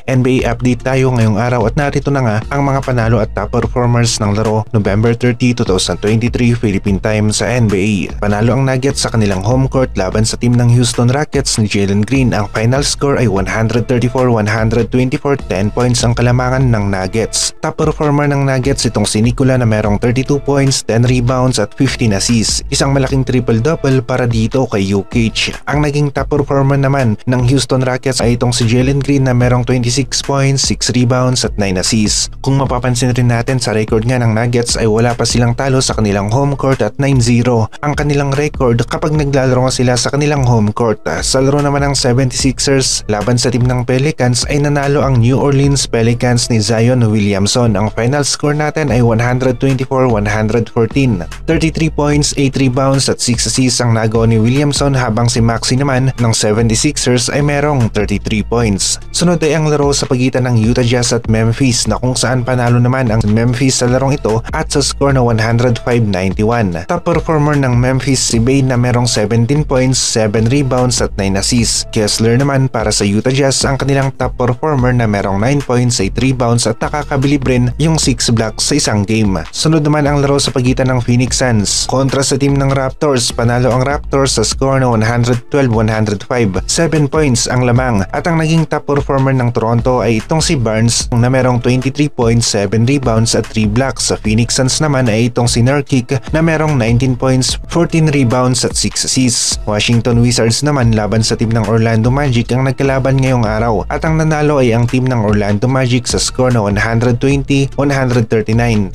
NBA update tayo ngayong araw at narito na nga ang mga panalo at top performers ng laro November 30, 2023 Philippine Time sa NBA. Panalo ang Nuggets sa kanilang home court laban sa team ng Houston Rockets ni Jalen Green. Ang final score ay 134-124, 10 points ang kalamangan ng Nuggets. Top performer ng Nuggets itong si Nikola na merong 32 points, 10 rebounds at 15 assists. Isang malaking triple-double para dito kay Jokic. Ang naging top performer naman ng Houston Rockets ay itong si Jalen Green na merong 26 points, 6 rebounds at 9 assists. Kung mapapansin rin natin sa record nga ng Nuggets ay wala pa silang talo sa kanilang home court at 9-0 ang kanilang record kapag naglalaro nga sila sa kanilang home court. Sa laro naman ng 76ers laban sa team ng Pelicans ay nanalo ang New Orleans Pelicans ni Zion Williamson. Ang final score natin ay 124-114. 33 points, 8 rebounds at 6 assists ang nagawa ni Williamson habang si Maxey naman ng 76ers ay merong 33 points. Sunod ay ang laro sa pagitan ng Utah Jazz at Memphis na kung saan panalo naman ang Memphis sa larong ito at sa score na 105-91. Top performer ng Memphis si Bane na merong 17 points, 7 rebounds at 9 assists. Kessler naman para sa Utah Jazz ang kanilang top performer na merong 9 points, 8 rebounds at nakakabilib rin yung 6 blocks sa isang game. Sunod naman ang laro sa pagitan ng Phoenix Suns kontra sa team ng Raptors. Panalo ang Raptors sa score na 112-105. 7 points ang lamang at ang naging top performer ng Toronto ay itong si Barnes na merong 23 points, 7 rebounds at 3 blocks. Sa Phoenix Suns naman ay itong si Nurkic na merong 19 points, 14 rebounds at 6 assists. Washington Wizards naman laban sa team ng Orlando Magic ang nagkalaban ngayong araw at ang nanalo ay ang team ng Orlando Magic sa score na 120-139.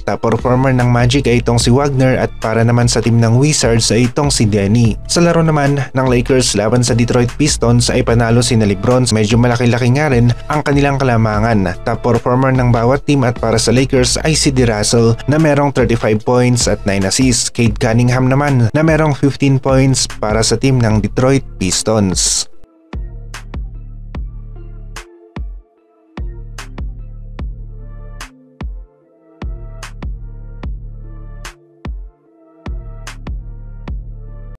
Top performer ng Magic ay itong si Wagner at para naman sa team ng Wizards ay itong si Denny. Sa laro naman ng Lakers laban sa Detroit Pistons ay panalo si LeBron. Medyo malaki-laki nga rin ang kanilang kalamangan. Top performer ng bawat team at para sa Lakers ay si D'Russell na merong 35 points at 9 assists. Cade Cunningham naman na merong 15 points para sa team ng Detroit Pistons.